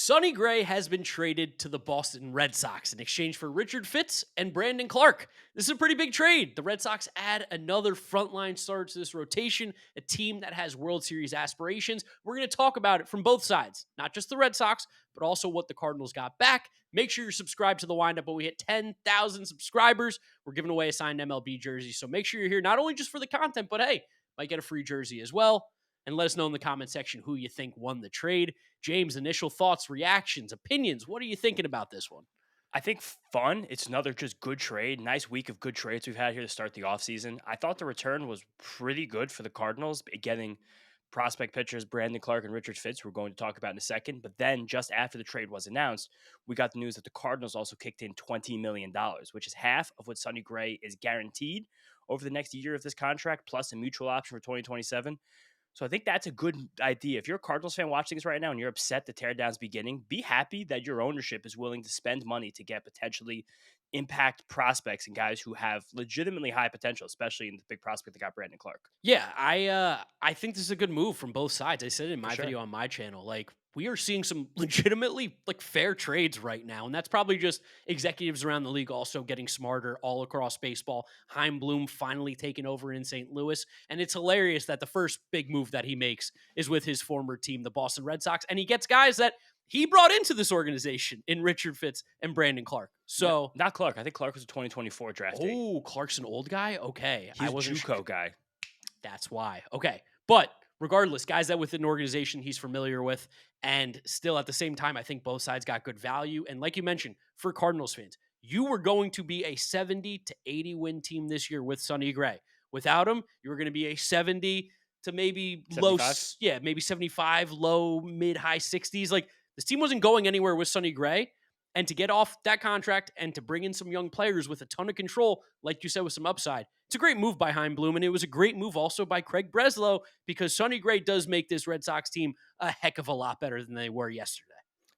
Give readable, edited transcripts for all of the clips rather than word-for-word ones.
Sonny Gray has been traded to the Boston Red Sox in exchange for Richard Fitts and Brandon Clarke. This is a pretty big trade. The Red Sox add another frontline starter to this rotation, a team that has World Series aspirations. We're going to talk about it from both sides, not just the Red Sox, but also what the Cardinals got back. Make sure you're subscribed to the Windup. When we hit 10,000 subscribers, we're giving away a signed MLB jersey. So make sure you're here not only just for the content, but hey, might get a free jersey as well. And let us know in the comment section who you think won the trade. James, initial thoughts, reactions, opinions. What are you thinking about this one? I think fun. It's another just good trade. Nice week of good trades we've had here to start the offseason. I thought the return was pretty good for the Cardinals, getting prospect pitchers Brandon Clarke and Richard Fitts, we're going to talk about in a second. But then just after the trade was announced, we got the news that the Cardinals also kicked in $20 million, which is half of what Sonny Gray is guaranteed over the next year of this contract, plus a mutual option for 2027. So I think that's a good idea. If you're a Cardinals fan watching this right now and you're upset the teardown's beginning, be happy that your ownership is willing to spend money to get potentially impact prospects and guys who have legitimately high potential, especially in the big prospect that got Brandon Clarke. Yeah, I think this is a good move from both sides. I said it in For my sure. video on my channel. Like, we are seeing some legitimately fair trades right now, and that's probably just executives around the league also getting smarter all across baseball. Heim Bloom finally taking over in St. Louis, and it's hilarious that the first big move that he makes is with his former team, the Boston Red Sox, and he gets guys that he brought into this organization in Richard Fitts and Brandon Clarke. So, Not Clarke. I think Clarke was a 2024 draftee. oh, Clark's an old guy. Okay, I He's a wasn't sure. JUCO guy. That's why. Okay. But regardless, guys that within an organization he's familiar with, and still at the same time, I think both sides got good value. And like you mentioned, for Cardinals fans, you were going to be a 70 to 80 win team this year with Sonny Gray. Without him, you were going to be a 70 to maybe low, 75? yeah, maybe 75, low, mid, high 60s. Like, this team wasn't going anywhere with Sonny Gray. And to get off that contract and to bring in some young players with a ton of control, like you said, with some upside, it's a great move by Heim Bloom. And it was a great move also by Craig Breslow, because Sonny Gray does make this Red Sox team a heck of a lot better than they were yesterday.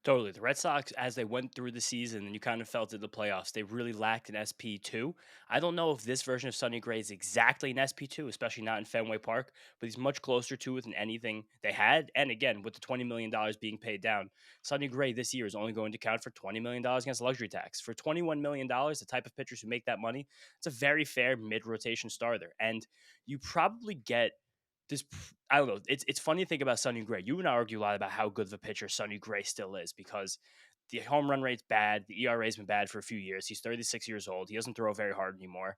Totally. The Red Sox, as they went through the season and you kind of felt it in the playoffs, they really lacked an SP2. I don't know if this version of Sonny Gray is exactly an SP2, especially not in Fenway Park, but he's much closer to it than anything they had. And again, with the $20 million being paid down, Sonny Gray this year is only going to count for $20 million against luxury tax. For $21 million, the type of pitchers who make that money, it's a very fair mid-rotation starter. And you probably get this. I don't know. It's funny to think about Sonny Gray. You and I argue a lot about how good of a pitcher Sonny Gray still is, because the home run rate's bad. The ERA's been bad for a few years. He's 36 years old. He doesn't throw very hard anymore.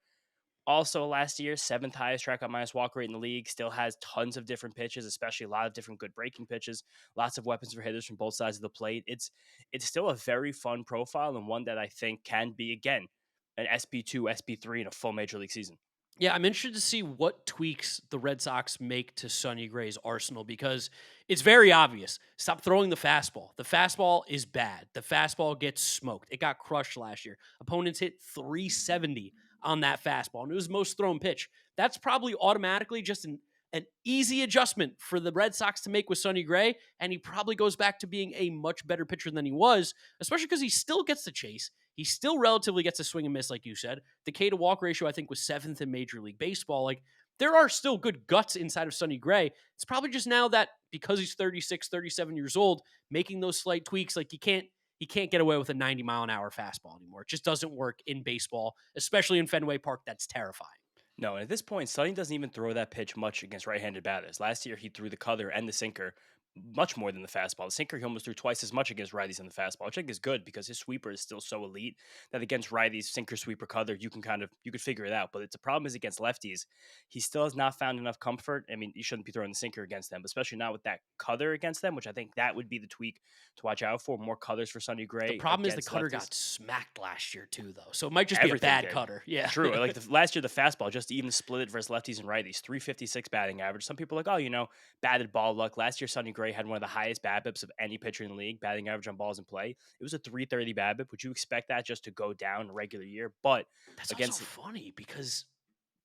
Also, last year, seventh highest strikeout minus walk rate in the league. Still has tons of different pitches, especially a lot of different good breaking pitches. Lots of weapons for hitters from both sides of the plate. It's still a very fun profile, and one that I think can be, again, an SP2, SP3 in a full major league season. Yeah, I'm interested to see what tweaks the Red Sox make to Sonny Gray's arsenal, because it's very obvious. Stop throwing the fastball. The fastball is bad. The fastball gets smoked. It got crushed last year. Opponents hit 370 on that fastball, and it was most thrown pitch. That's probably automatically just an easy adjustment for the Red Sox to make with Sonny Gray, and he probably goes back to being a much better pitcher than he was, especially because he still gets the chase. He still relatively gets a swing and miss, like you said. The K to walk ratio, I think, was 7th in Major League Baseball. Like, there are still good guts inside of Sonny Gray. It's probably just now that because he's 36, 37 years old, making those slight tweaks, like he can't get away with a 90-mile-an-hour fastball anymore. It just doesn't work in baseball, especially in Fenway Park. That's terrifying. No, and at this point, Sonny doesn't even throw that pitch much against right-handed batters. Last year, he threw the cutter and the sinker much more than the fastball. The sinker, he almost threw twice as much against righties than the fastball, which I think is good because his sweeper is still so elite that against righties, sinker, sweeper, cutter, you could figure it out. But it's a problem is against lefties, he still has not found enough comfort. I mean, you shouldn't be throwing the sinker against them, especially not with that cutter against them, which I think that would be the tweak to watch out for. More cutters for Sonny The Gray problem is the against cutter lefties. got smacked last year too, though. So it might just be a Everything bad did. cutter. Yeah. True. Like last year, the fastball just to even split it versus lefties and righties, 356 batting average. Some people are like, oh, batted ball luck. Last year, Sonny Gray had one of the highest BABIPs of any pitcher in the league, batting average on balls in play. It was a 330 BABIP. Would you expect that just to go down a regular year? But That's against also funny because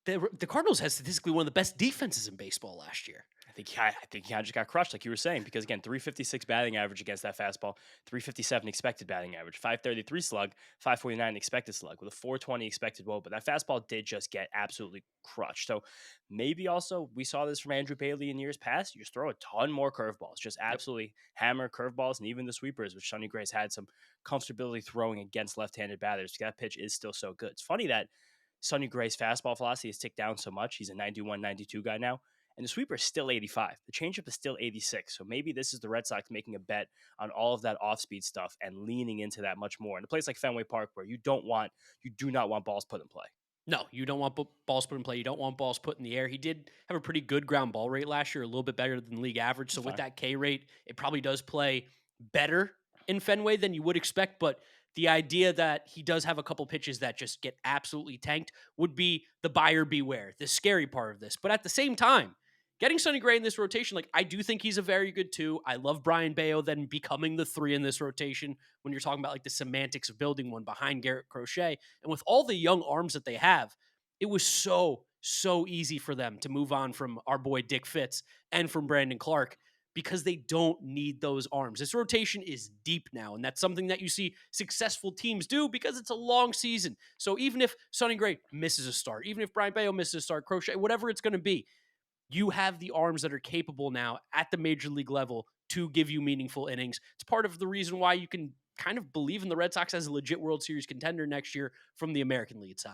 the Cardinals had statistically one of the best defenses in baseball last year. think he kind of just got crushed, like you were saying, because again, 356 batting average against that fastball, 357 expected batting average, 533 slug, 549 expected slug with a 420 expected WOBA. But that fastball did just get absolutely crushed. So maybe also we saw this from Andrew Bailey in years past. You just throw a ton more curveballs, just Yep. absolutely hammer curveballs, and even the sweepers, which Sonny Gray's had some comfortability throwing against left-handed batters. That pitch is still so good. It's funny that Sonny Gray's fastball velocity has ticked down so much. He's a 91, 92 guy now. And the sweeper is still 85. The changeup is still 86. So maybe this is the Red Sox making a bet on all of that off-speed stuff and leaning into that much more. In a place like Fenway Park, where you do not want balls put in play. No, you don't want balls put in play. You don't want balls put in the air. He did have a pretty good ground ball rate last year, a little bit better than league average. So with that K rate, it probably does play better in Fenway than you would expect. But the idea that he does have a couple pitches that just get absolutely tanked would be the buyer beware, the scary part of this. But at the same time, getting Sonny Gray in this rotation, like I do think he's a very good two. I love Brian Bayo then becoming the three in this rotation when you're talking about like the semantics of building one behind Garrett Crochet. And with all the young arms that they have, it was so easy for them to move on from our boy Dick Fitts and from Brandon Clarke because they don't need those arms. This rotation is deep now, and that's something that you see successful teams do because it's a long season. So even if Sonny Gray misses a start, even if Brian Bayo misses a start, Crochet, whatever it's going to be, you have the arms that are capable now at the major league level to give you meaningful innings. It's part of the reason why you can kind of believe in the Red Sox as a legit World Series contender next year from the American League side.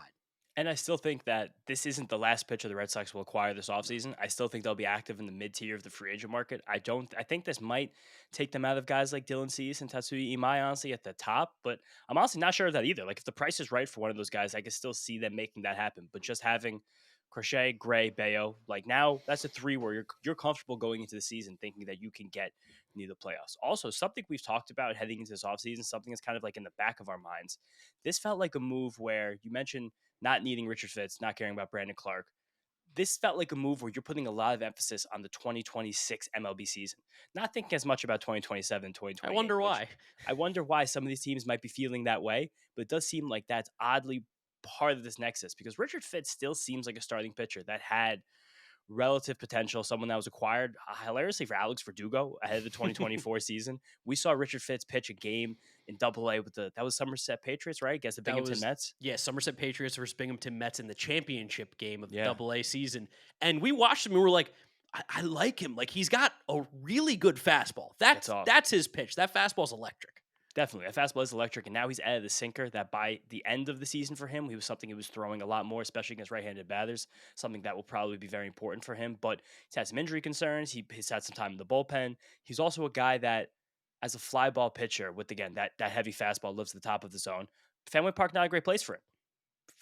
And I still think that this isn't the last pitcher the Red Sox will acquire this offseason. I still think they'll be active in the mid-tier of the free agent market. I think this might take them out of guys like Dylan Cease and Tatsuya Imai, honestly, at the top. But I'm honestly not sure of that either. Like, if the price is right for one of those guys, I could still see them making that happen. But just having Crochet, Gray, Bayo, like now that's a three where you're comfortable going into the season thinking that you can get near the playoffs. Also, something we've talked about heading into this offseason, something that's kind of like in the back of our minds. This felt like a move where you mentioned not needing Richard Fitts, not caring about Brandon Clarke. This felt like a move where you're putting a lot of emphasis on the 2026 MLB season, not thinking as much about 2027, I 2028. wonder why. I wonder why some of these teams might be feeling that way, but it does seem like that's oddly part of this nexus because Richard Fitts still seems like a starting pitcher that had relative potential, someone that was acquired hilariously for Alex Verdugo ahead of the 2024 season. We saw Richard Fitts pitch a game in Double-A with that was Somerset Patriots, right? Against the Binghamton Mets. Yeah, Somerset Patriots versus Binghamton Mets in the championship game of the Yeah. Double-A season. And we watched him and we were like, I like him. Like he's got a really good fastball. That's awesome. That's his pitch. That fastball's electric. Definitely. That fastball is electric, and now he's added the sinker that by the end of the season for him, he was throwing a lot more, especially against right-handed batters, something that will probably be very important for him. But he's had some injury concerns. He's had some time in the bullpen. He's also a guy that, as a fly ball pitcher, with, again, that heavy fastball lives at the top of the zone. Fenway Park, not a great place for him.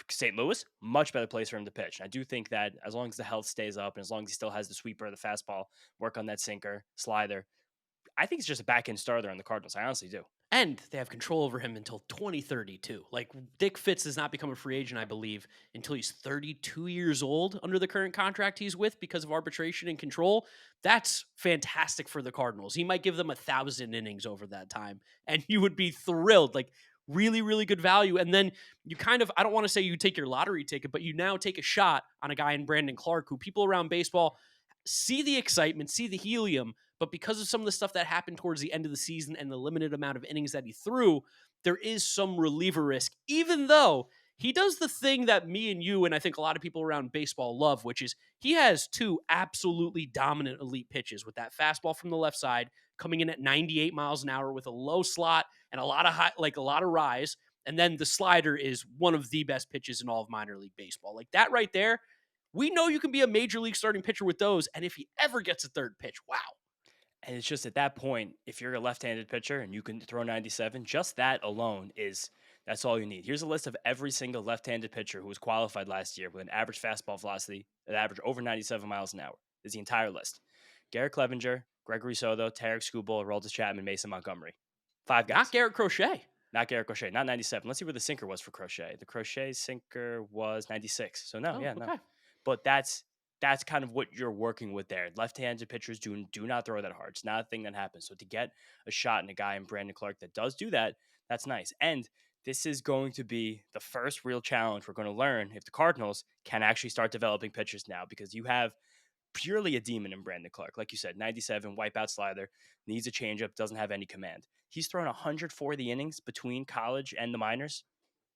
St. Louis, much better place for him to pitch. And I do think that as long as the health stays up and as long as he still has the sweeper, the fastball, work on that sinker, slider, I think it's just a back-end starter on the Cardinals. I honestly do. And they have control over him until 2032. Like Dick Fitts does not become a free agent, I believe, until he's 32 years old under the current contract he's with because of arbitration and control. That's fantastic for the Cardinals. He might give them 1,000 innings over that time, and you would be thrilled. Like really, really good value. And then you kind of, I don't want to say you take your lottery ticket, but you now take a shot on a guy in Brandon Clarke who people around baseball see the excitement, see the helium, but because of some of the stuff that happened towards the end of the season and the limited amount of innings that he threw, there is some reliever risk, even though he does the thing that me and you and I think a lot of people around baseball love, which is he has two absolutely dominant elite pitches with that fastball from the left side coming in at 98 miles an hour with a low slot and a lot of high, like a lot of rise. And then the slider is one of the best pitches in all of minor league baseball. Like that right there, we know you can be a major league starting pitcher with those. And if he ever gets a third pitch, wow. And it's just at that point, if you're a left-handed pitcher and you can throw 97, just that alone that's all you need. Here's a list of every single left-handed pitcher who was qualified last year with an average fastball velocity that averaged over 97 miles an hour. This is the entire list. Garrett Clevenger, Gregory Soto, Tarek Skubal, Aroldis Chapman, Mason Montgomery. 5 guys. Not Garrett Crochet. Not Garrett Crochet. Not 97. Let's see where the sinker was for Crochet. The Crochet sinker was 96. So no, no. But that's kind of what you're working with there. Left-handed pitchers do not throw that hard. It's not a thing that happens. So to get a shot in a guy in Brandon Clarke that does do that, that's nice. And this is going to be the first real challenge we're going to learn if the Cardinals can actually start developing pitchers now, because you have purely a demon in Brandon Clarke. Like you said, 97, wipeout slider, needs a changeup, doesn't have any command. He's thrown 140 innings between college and the minors.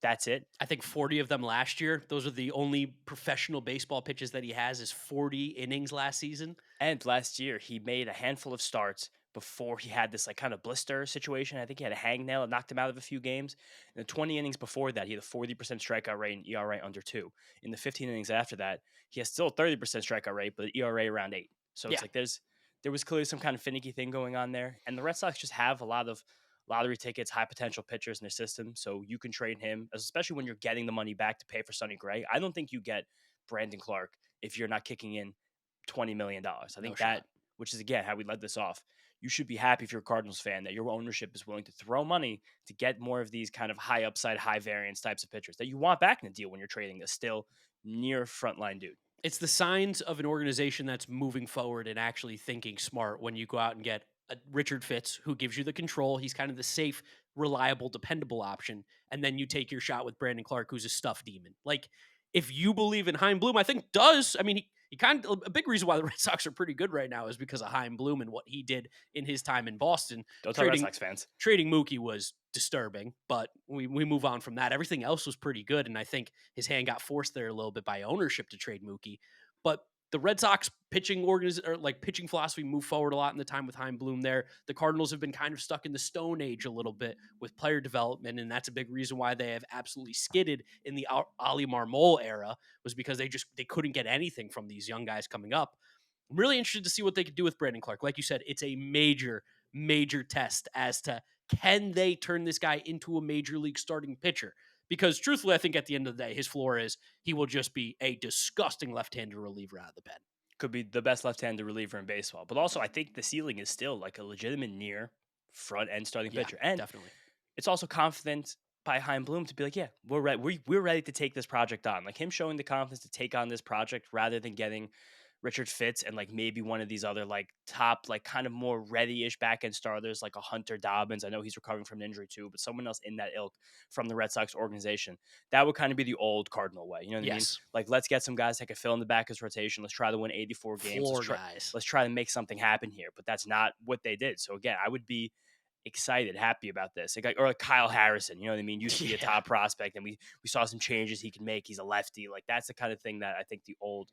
That's it. I think 40 of them last year. Those are the only professional baseball pitches that he has is 40 innings last season. And last year, he made a handful of starts before he had this like kind of blister situation. I think he had a hangnail that knocked him out of a few games. In the 20 innings before that, he had a 40% strikeout rate and ERA under 2. In the 15 innings after that, he has still a 30% strikeout rate, but ERA around 8. So it's Yeah. like there was clearly some kind of finicky thing going on there. And the Red Sox just have a lot of lottery tickets, high potential pitchers in their system. So you can trade him, especially when you're getting the money back to pay for Sonny Gray. I don't think you get Brandon Clarke if you're not kicking in $20 million. I No think shot. that, which is again how we led this off, you should be happy if you're a Cardinals fan that your ownership is willing to throw money to get more of these kind of high upside, high variance types of pitchers that you want back in a deal when you're trading a still near frontline dude. It's the signs of an organization that's moving forward and actually thinking smart when you go out and get a Richard Fitts, who gives you the control. He's kind of the safe, reliable, dependable option. And then you take your shot with Brandon Clarke, who's a stuffed demon. Like, if you believe in Chaim Bloom, I think does. I mean, he kind of a big reason why the Red Sox are pretty good right now is because of Chaim Bloom and what he did in his time in Boston. Don't tell Red Sox fans. Trading Mookie was disturbing, but we move on from that. Everything else was pretty good, and I think his hand got forced there a little bit by ownership to trade Mookie. But the Red Sox pitching philosophy moved forward a lot in the time with Chaim Bloom there. The Cardinals have been kind of stuck in the Stone Age a little bit with player development, and that's a big reason why they have absolutely skidded in the Ali Marmol era, was because they couldn't get anything from these young guys coming up. I'm really interested to see what they could do with Brandon Clarke. Like you said, it's a major, major test as to can they turn this guy into a major league starting pitcher? Because truthfully, I think at the end of the day, his floor is he will just be a disgusting left-handed reliever out of the pen. Could be the best left-handed reliever in baseball. But also, I think the ceiling is still like a legitimate near front end starting pitcher. And definitely. It's also confident by Chaim Bloom to be like, yeah, we're ready. We're ready to take this project on. Like him showing the confidence to take on this project rather than getting Richard Fitts and like maybe one of these other like top, like kind of more ready-ish back-end starters like a Hunter Dobbins. I know he's recovering from an injury too, but someone else in that ilk from the Red Sox organization. That would kind of be the old Cardinal way. You know what I mean? Like, let's get some guys that can fill in the back of his rotation. Let's try to win 84 games. Let's try to make something happen here. But that's not what they did. So again, I would be excited, happy about this. Or like Kyle Harrison, you know what I mean? Used to be a top prospect, and we saw some changes he can make. He's a lefty. Like that's the kind of thing that I think the old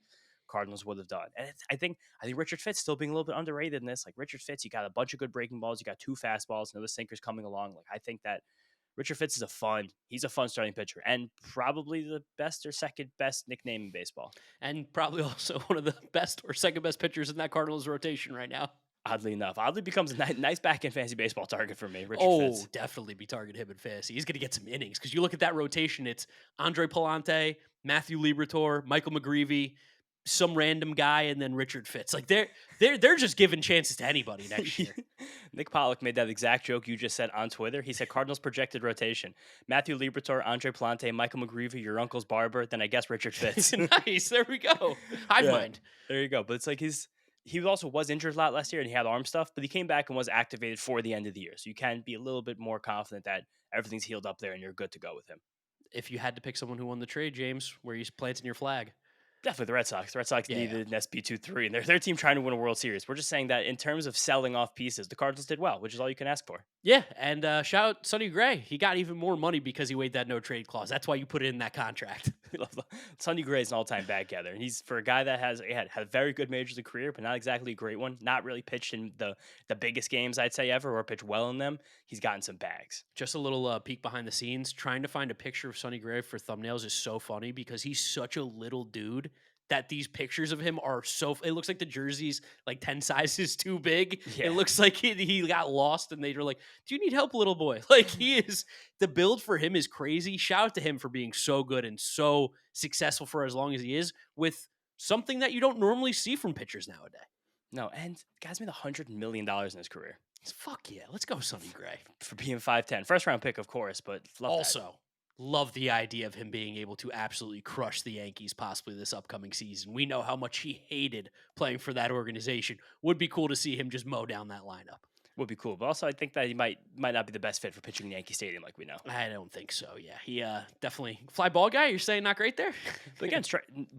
Cardinals would have done. And I think Richard Fitts still being a little bit underrated in this. Like Richard Fitts, you got a bunch of good breaking balls, you got 2 fastballs, the sinker's coming along. Like I think that Richard Fitts he's a fun starting pitcher and probably the best or second best nickname in baseball. And probably also one of the best or second best pitchers in that Cardinals rotation right now. Oddly enough, becomes a nice back-end fantasy baseball target for me. Richard Fitts. Definitely be targeting him in fantasy. He's going to get some innings because you look at that rotation. It's Andre Palante, Matthew Liberatore, Michael McGreevy, some random guy, and then Richard Fitts. Like they're just giving chances to anybody next year. Nick Pollock made that exact joke you just said on Twitter. He said Cardinals projected rotation: Matthew Liberatore, Andre Palante, Michael McGreevy, your uncle's barber, then I guess Richard Fitts. Nice. There we go. Hive mind. There you go. But it's like he also was injured a lot last year and he had arm stuff, but he came back and was activated for the end of the year. So you can be a little bit more confident that everything's healed up there and you're good to go with him. If you had to pick someone who won the trade, James, where you planting your flag? Definitely the Red Sox. The Red Sox needed an SP2-3, and their team trying to win a World Series. We're just saying that in terms of selling off pieces, the Cardinals did well, which is all you can ask for. Yeah, and shout out Sonny Gray. He got even more money because he waived that no-trade clause. That's why you put it in that contract. Sonny Gray is an all-time bag gather, and he's, for a guy that had a very good major league career, but not exactly a great one, not really pitched in the biggest games, I'd say, ever, or pitched well in them, he's gotten some bags. Just a little peek behind the scenes. Trying to find a picture of Sonny Gray for thumbnails is so funny because he's such a little dude that these pictures of him are it looks like the jersey's like 10 sizes too big. Yeah. It looks like he got lost and they were like, do you need help, little boy? Like the build for him is crazy. Shout out to him for being so good and so successful for as long as he is with something that you don't normally see from pitchers nowadays. No, and the guy's made $100 million in his career. Fuck yeah. Let's go, Sonny Gray. For being 5'10". First round pick, of course, but love the idea of him being able to absolutely crush the Yankees possibly this upcoming season. We know how much he hated playing for that organization. Would be cool to see him just mow down that lineup. Would be cool. But also, I think that he might not be the best fit for pitching in Yankee Stadium, like we know. I don't think so. Yeah, he definitely fly ball guy. You're saying not great there. But again,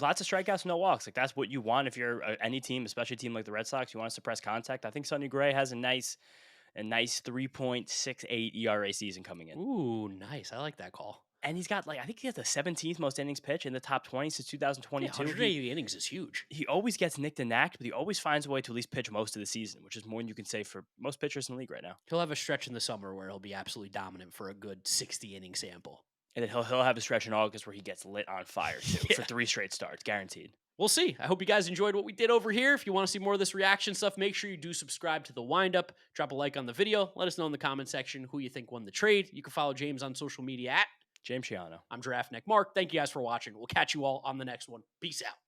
lots of strikeouts, no walks. Like that's what you want if you're any team, especially a team like the Red Sox. You want to suppress contact. I think Sonny Gray has a nice 3.68 ERA season coming in. Ooh, nice. I like that call. And he's got I think he has the 17th most innings pitched in the top 20 since Yeah, 2022. 180 innings is huge. He always gets nicked and knacked, but he always finds a way to at least pitch most of the season, which is more than you can say for most pitchers in the league right now. He'll have a stretch in the summer where he'll be absolutely dominant for a good 60 inning sample. And then he'll have a stretch in August where he gets lit on fire too Yeah. for 3 straight starts, guaranteed. We'll see. I hope you guys enjoyed what we did over here. If you want to see more of this reaction stuff, make sure you do subscribe to the Windup. Drop a like on the video. Let us know in the comment section who you think won the trade. You can follow James on social media at James Chiano. I'm Giraffe Neck Mark. Thank you guys for watching. We'll catch you all on the next one. Peace out.